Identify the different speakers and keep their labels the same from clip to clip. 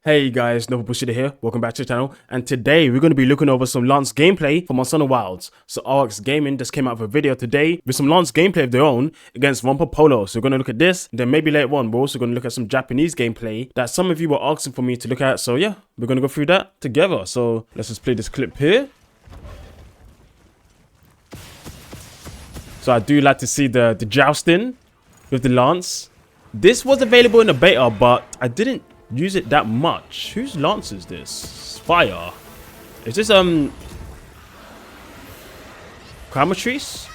Speaker 1: Hey guys, Nova Bushida here, welcome back to the channel, and today we're going to be looking over some Lance gameplay from Monsanto Wilds. So RX Gaming just came out with a video today with some Lance gameplay of their own against Wumpa Polo. So we're going to look at this, then maybe later on we're also going to look at some Japanese gameplay that some of you were asking for me to look at. So yeah, we're going to go through that together. So let's just play this clip here. So I do like to see the jousting with the Lance. This was available in the beta, but I didn't use it that much. Whose Lance is this? Fire. Is this Chromatrice?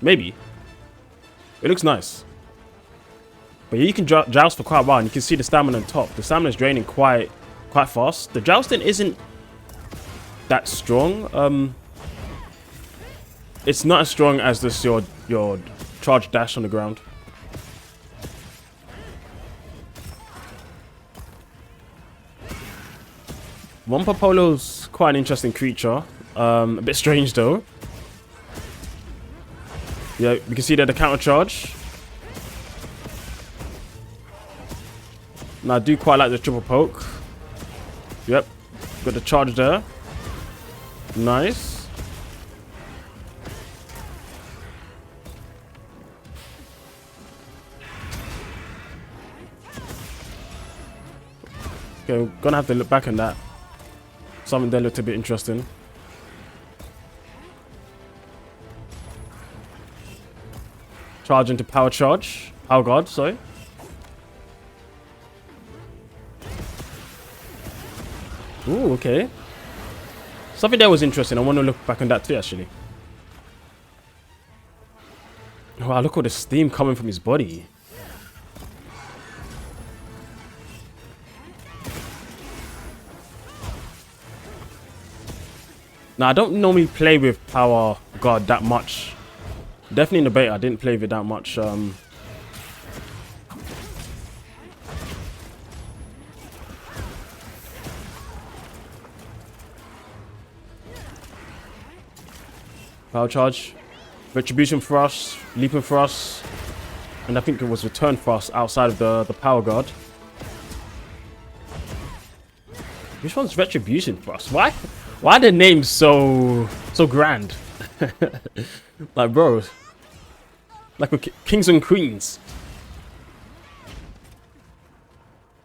Speaker 1: Maybe. It looks nice. But yeah, you can joust for quite a while, and you can see the stamina on top. The stamina is draining quite fast. The jousting isn't that strong. It's not as strong as this your charge dash on the ground. Wumpa Polo's quite an interesting creature. A bit strange though. Yeah, you can see that the counter charge. Now I do quite like the triple poke. Yep, got the charge there. Nice. Okay, we're gonna have to look back on that. Something there looked a bit interesting. Charge into power charge. Power guard, sorry. Ooh, okay. Something there was interesting. I want to look back on that too, actually. Wow, look at all the steam coming from his body. Now, I don't normally play with Power Guard that much. Definitely in the beta, I didn't play with it that much. Power Charge. Retribution Thrust. Leaping Thrust. And I think it was Return Thrust outside of the Power Guard. Which one's Retribution Thrust? Why are the names so grand? Like, bro, like we're kings and queens.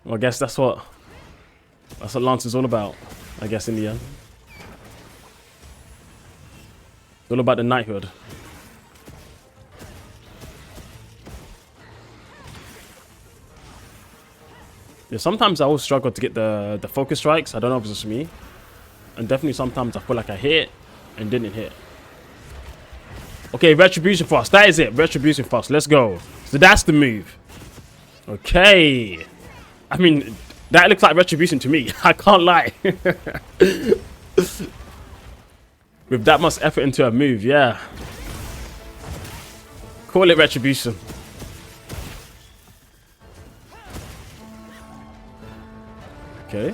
Speaker 1: Well, I guess that's what Lance is all about, I guess, in the end. It's all about the knighthood. Yeah, sometimes I always struggle to get the focus strikes. I don't know if it's just me. And definitely sometimes I feel like I hit and didn't hit. Okay, Retribution Thrust. That is it. Retribution Thrust. Let's go. So that's the move. Okay. I mean, that looks like Retribution to me. I can't lie. With that much effort into a move, yeah. Call it Retribution. Okay.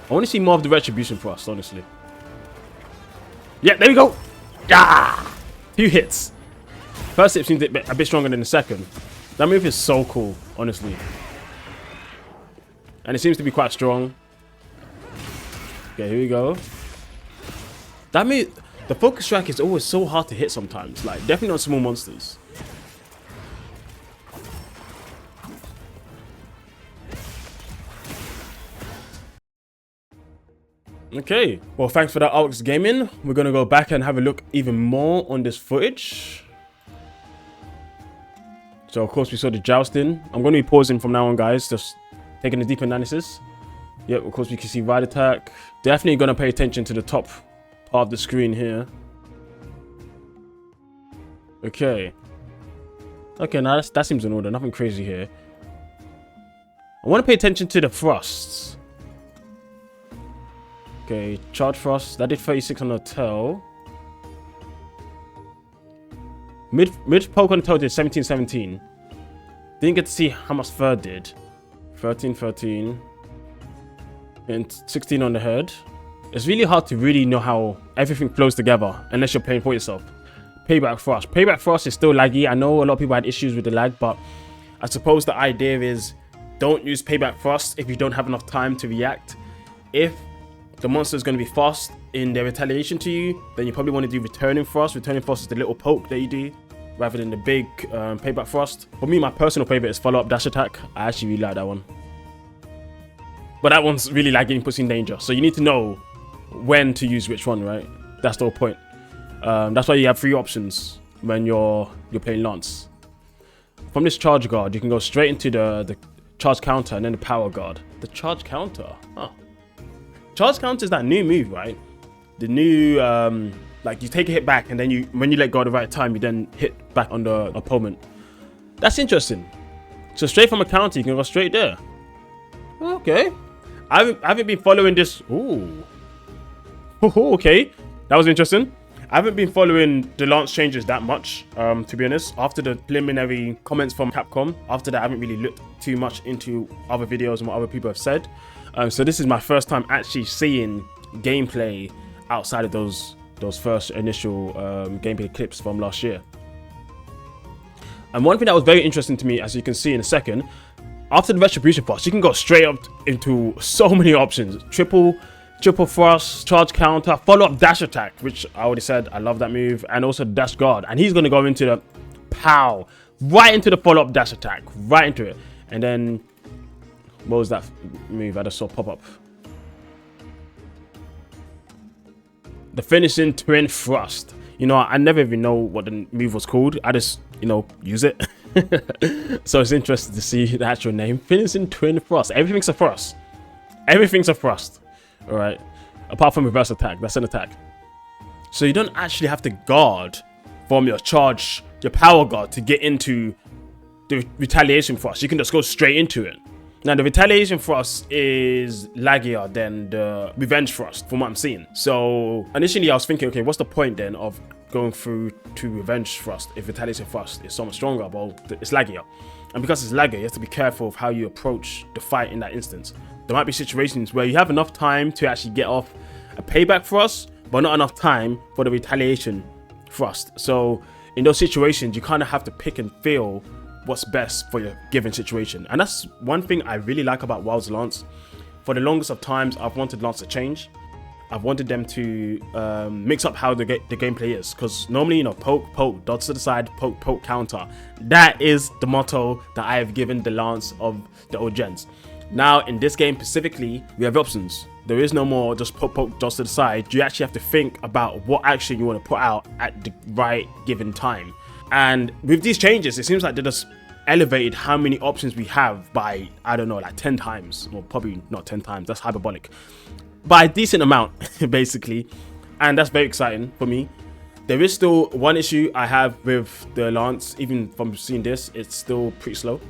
Speaker 1: I want to see more of the Retribution Thrust, honestly. Yeah, there we go. Ah! 2 hits. First hit seems a bit stronger than the second. That move is so cool, honestly. And it seems to be quite strong. Okay, here we go. That move, the focus strike is always so hard to hit sometimes. Like, definitely on small monsters. Okay, well, thanks for that, RX Gaming. We're gonna go back and have a look even more on this footage. So, of course, we saw the jousting. I'm gonna be pausing from now on, guys, just taking a deep analysis. Yep, of course, we can see Ride Attack. Definitely gonna pay attention to the top part of the screen here. Okay. Okay, now that seems in order. Nothing crazy here. I want to pay attention to the thrusts. Okay, charge thrust. That did 36 on the tail. Mid poke on the tail did 17. Didn't get to see how much third did. 13. And 16 on the head. It's really hard to really know how everything flows together unless you're playing for yourself. Payback Thrust. Payback Thrust is still laggy. I know a lot of people had issues with the lag, but I suppose the idea is don't use Payback Thrust if you don't have enough time to react. If the monster is going to be fast in their retaliation to you, then you probably want to do Returning Thrust. Returning Thrust is the little poke that you do rather than the big Payback Thrust. For me, my personal favorite is Follow Up Dash Attack. I actually really like that one. But that one's really like getting pussy in danger. So you need to know when to use which one, right? That's the whole point. That's why you have 3 options when you're playing Lance. From this charge guard, you can go straight into the charge counter and then the power guard. The charge counter? Huh. Charge counter is that new move, right? The new, like you take a hit back and then when you let go at the right time, you then hit back on the opponent. That's interesting. So straight from a counter, you can go straight there. Okay. I haven't been following this. Ooh. Okay. That was interesting. I haven't been following the Lance changes that much, to be honest. After the preliminary comments from Capcom, after that I haven't really looked too much into other videos and what other people have said. So this is my first time actually seeing gameplay outside of those first initial gameplay clips from last year. And one thing that was very interesting to me, as you can see in a second, after the Retribution Thrust, you can go straight up into so many options. Triple Thrust, Charge Counter, Follow Up Dash Attack, which I already said, I love that move, and also Dash Guard. And he's going to go into the pow, right into the Follow Up Dash Attack, right into it. And then, what was that move I just saw pop up? The finishing Twin Thrust. You know, I never even know what the move was called. I just, you know, use it. So it's interesting to see the actual name. Finishing Twin Thrust. Everything's a thrust. Everything's a thrust. Alright. Apart from reverse attack. That's an attack. So you don't actually have to guard from your charge, your power guard to get into the retaliation thrust. You can just go straight into it. Now the retaliation thrust is laggier than the revenge thrust from what I'm seeing. So initially I was thinking, okay, what's the point then of going through to revenge thrust if retaliation thrust is so much stronger? Well, it's laggier. And because it's laggier, you have to be careful of how you approach the fight in that instance. There might be situations where you have enough time to actually get off a payback thrust, but not enough time for the retaliation thrust. So in those situations, you kind of have to pick and feel what's best for your given situation. And that's one thing I really like about WoW's Lance. For the longest of times, I've wanted Lance to change. I've wanted them to mix up how the gameplay is, because normally, you know, poke, dots to the side, poke, counter. That is the motto that I have given the Lance of the old gens. Now, in this game specifically, we have options. There is no more just poke, dots to the side. You actually have to think about what action you want to put out at the right given time. And with these changes, it seems like they just elevated how many options we have by, I don't know, like 10 times. Well, probably not 10 times, that's hyperbolic. By a decent amount, basically. And that's very exciting for me. There is still one issue I have with the Lance, even from seeing this, it's still pretty slow.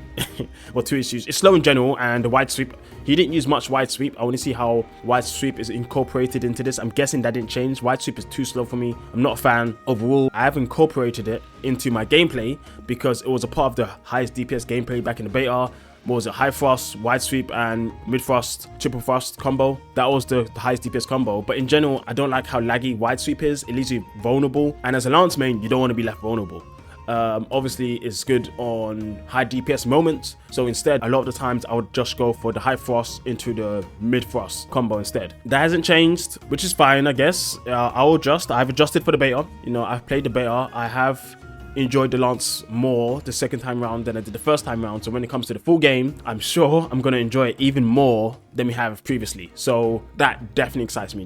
Speaker 1: Well, 2 issues. It's slow in general, and the wide sweep. He didn't use much wide sweep. I want to see how wide sweep is incorporated into this. I'm guessing that didn't change. Wide sweep is too slow for me. I'm not a fan. Overall, I have incorporated it into my gameplay because it was a part of the highest DPS gameplay back in the beta. What was it? High thrust, wide sweep, and mid thrust, triple thrust combo. That was the highest DPS combo. But in general, I don't like how laggy wide sweep is. It leaves you vulnerable. And as a Lance main, you don't want to be left vulnerable. Obviously, it's good on high DPS moments. So instead, a lot of the times, I would just go for the high thrust into the mid thrust combo instead. That hasn't changed, which is fine, I guess. I've adjusted for the beta. You know, I've played the beta. I have enjoyed the Lance more the second time round than I did the first time round. So when it comes to the full game, I'm sure I'm going to enjoy it even more than we have previously. So that definitely excites me.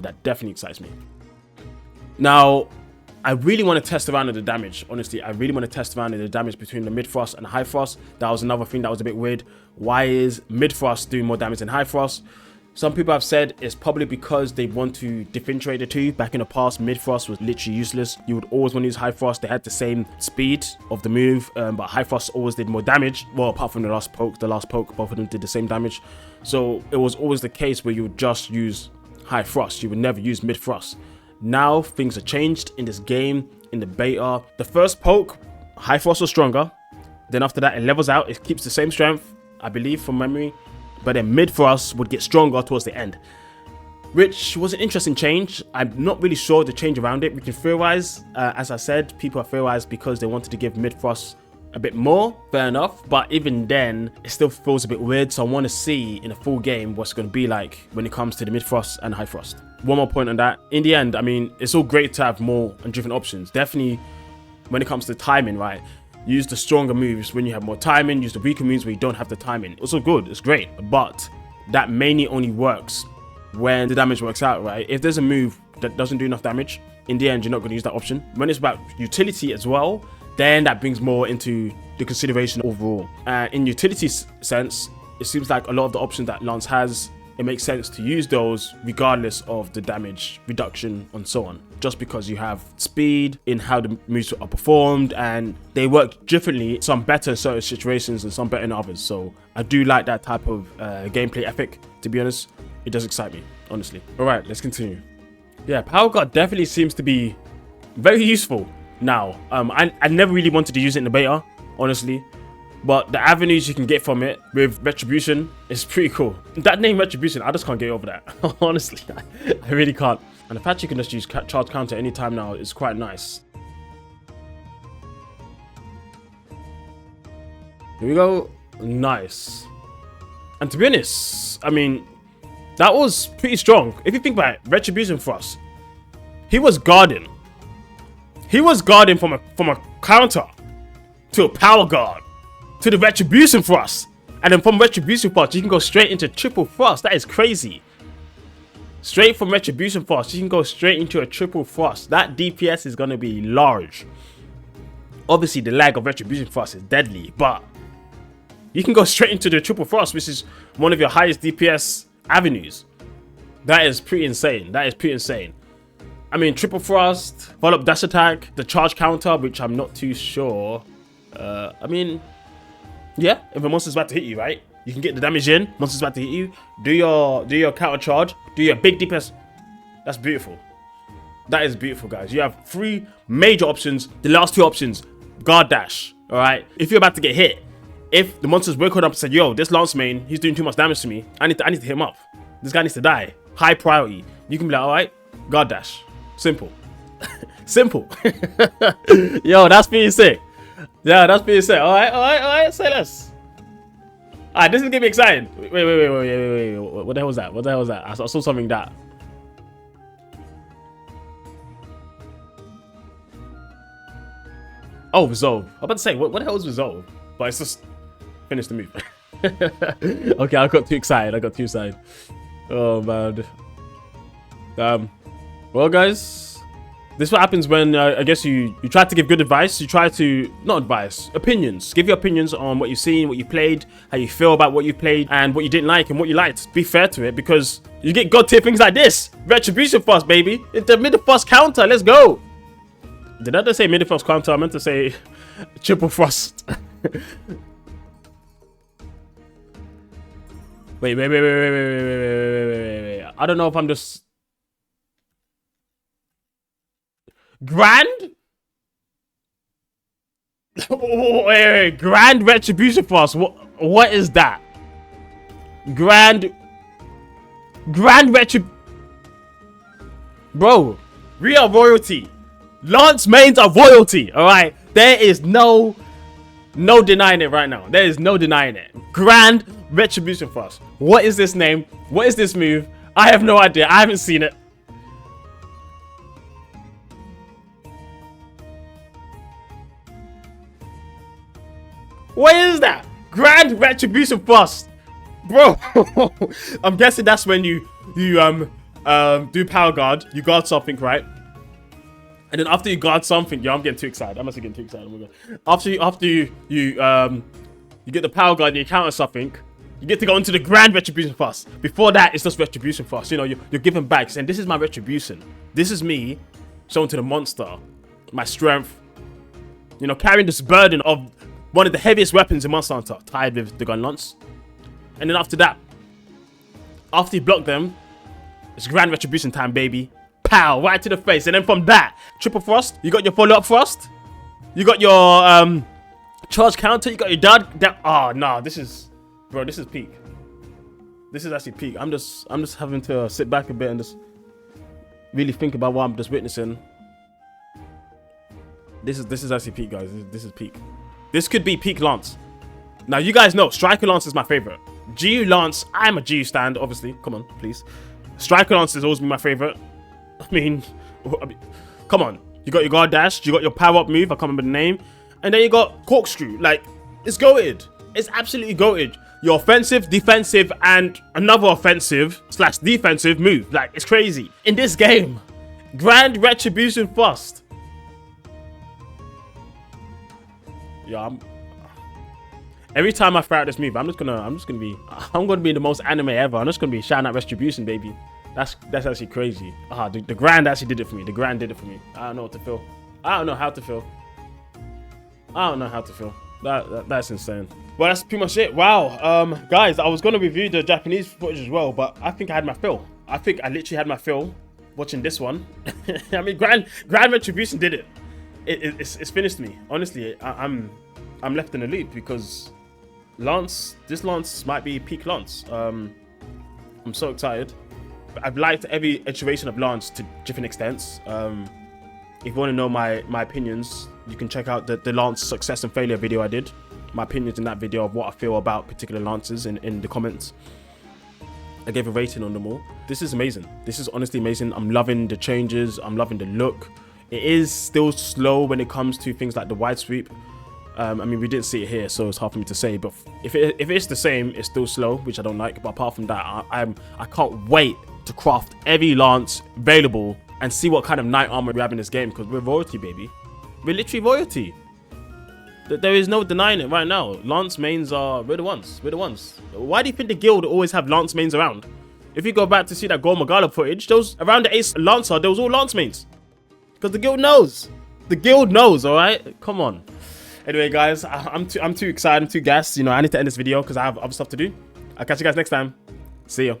Speaker 1: Now, I really want to test around with the damage. Honestly, I really want to test around with the damage between the mid thrust and the high thrust. That was another thing that was a bit weird. Why is mid thrust doing more damage than high thrust? Some people have said it's probably because they want to differentiate the two. Back in the past, mid thrust was literally useless. You would always want to use high thrust. They had the same speed of the move, but high thrust always did more damage. Well, apart from the last poke, both of them did the same damage. So it was always the case where you would just use high thrust. You would never use mid thrust. Now things have changed in this game, in the beta. The first poke, high thrust was stronger. Then after that, it levels out. It keeps the same strength, I believe, from memory. But then mid thrust would get stronger towards the end, which was an interesting change. I'm not really sure the change around it. We can theorize, as I said, people have theorized because they wanted to give mid thrust a bit more, fair enough. But even then, it still feels a bit weird. So I want to see in a full game what's going to be like when it comes to the mid frost and high frost. One more point on that. In the end, I mean, it's all great to have more and different options. Definitely when it comes to timing, right? Use the stronger moves when you have more timing. Use the weaker moves where you don't have the timing. It's all good. It's great. But that mainly only works when the damage works out, right? If there's a move that doesn't do enough damage, in the end, you're not going to use that option. When it's about utility as well, then that brings more into the consideration overall. In utility sense, it seems like a lot of the options that Lance has, it makes sense to use those regardless of the damage reduction and so on. Just because you have speed in how the moves are performed and they work differently, some better in certain situations and some better in others. So I do like that type of gameplay ethic, to be honest. It does excite me, honestly. All right, let's continue. Yeah, Power Guard definitely seems to be very useful now. I never really wanted to use it in the beta, honestly. But the avenues you can get from it with Retribution is pretty cool. That name Retribution, I just can't get over that. Honestly, I really can't. And the fact you can just use charge counter anytime now is quite nice. Here we go. Nice. And to be honest, I mean, that was pretty strong. If you think about it, Retribution Frost, he was guarding. He was guarding from a counter to a Power Guard to the Retribution Frost. And then from Retribution Frost, you can go straight into triple Frost. That is crazy. Straight from Retribution Frost, you can go straight into a triple Frost. That DPS is going to be large. Obviously, the lag of Retribution Frost is deadly, but you can go straight into the triple Frost, which is one of your highest DPS avenues. That is pretty insane. That is pretty insane. I mean, triple Frost, follow up dash attack, the charge counter, which I'm not too sure. I mean, yeah, if a monster's about to hit you, right? You can get the damage in. Monster's about to hit you. Do your counter charge. Do your big DPS. That's beautiful. That is beautiful, guys. You have 3 major options. The last 2 options, guard dash. All right. If you're about to get hit, if the monster's woken up and said, "Yo, this Lance main, he's doing too much damage to me. I need to hit him up. This guy needs to die. High priority." You can be like, "All right, guard dash. Simple." Simple. Yo, that's pretty sick. Yeah, that's pretty sick. All right. Say less. All right, this is gonna be exciting. Wait. What the hell was that? What the hell was that? I saw something that. Oh, Resolve. I'm about to say, what the hell is Resolve? But it's just finish the move. Okay, I got too excited. Oh man. Well, guys. This is what happens when, I guess, you try to give good advice. You try to, not advice, opinions. Give your opinions on what you've seen, what you played, how you feel about what you played, and what you didn't like and what you liked. Be fair to it, because you get god tier things like this. Retribution Frost, baby. It's the mid frost counter. Let's go. Did I just say mid frost counter? I meant to say triple Frost. Wait. I don't know if I'm just... Grand? Wait. Grand Retribution Frost. What is that? Grand Retribution. Bro, we are royalty. Lance mains are royalty. All right, there is no denying it right now. There is no denying it. Grand Retribution Frost. What is this name? What is this move? I have no idea. I haven't seen it. What is that? Grand Retribution Frost, bro. I'm guessing that's when you do Power Guard. You guard something, right? And then after you guard something, yo, I'm getting too excited. I'm actually getting too excited. Oh my God. After you get the Power Guard and you counter something, you get to go into the Grand Retribution Frost. Before that, it's just Retribution Frost. You know, you're giving back, saying, "This is my retribution. This is me showing to the monster my strength." You know, carrying this burden of one of the heaviest weapons in Monster Hunter, tied with the gun lance. And then after that, after you block them, it's Grand Retribution time, baby. Pow, right to the face. And then from that, triple Frost, you got your follow-up Frost. You got your charge counter. You got your dad. Oh, no, this is peak. This is actually peak. I'm just having to sit back a bit and just really think about what I'm just witnessing. This is actually peak, guys. This is peak. This could be peak Lance. Now, you guys know, Striker Lance is my favorite. GU Lance, I'm a GU stand, obviously. Come on, please. Striker Lance has always been my favorite. I mean, come on. You got your guard dash, you got your power-up move, I can't remember the name. And then you got Corkscrew. Like, it's goated. It's absolutely goated. Your offensive, defensive, and another offensive / defensive move. Like, it's crazy. In this game, Grand Retribution Thrust. Yeah, every time I fire out this move, I'm gonna be the most anime ever. I'm just gonna be shouting out Retribution, baby. That's actually crazy. The Grand actually did it for me. The Grand did it for me. I don't know what to feel. I don't know how to feel. I don't know how to feel. That's insane. Well, that's pretty much it. Wow. Guys, I was gonna review the Japanese footage as well, but I think I had my fill. I think I literally had my fill watching this one. I mean, Grand Retribution did it. It's finished me. Honestly, I'm left in the loop because this Lance might be peak Lance. I'm so excited. I've liked every iteration of Lance to different extents. If you want to know my opinions, you can check out the Lance success and failure video I did. My opinions in that video of what I feel about particular Lances in the comments. I gave a rating on them all. This is amazing. This is honestly amazing. I'm loving the changes. I'm loving the look. It is still slow when it comes to things like the wide sweep. I mean, we didn't see it here, so it's hard for me to say. But if it's the same, it's still slow, which I don't like. But apart from that, I can't wait to craft every Lance available and see what kind of knight armor we have in this game, because we're royalty, baby. We're literally royalty. There is no denying it right now. Lance mains we're the ones. We're the ones. Why do you think the guild always have Lance mains around? If you go back to see that Gol Magala footage, those around the Ace Lancer, there was all Lance mains. Because the guild knows. The guild knows, alright? Come on. Anyway, guys, I'm too excited. I'm too gassed. You know, I need to end this video because I have other stuff to do. I'll catch you guys next time. See ya.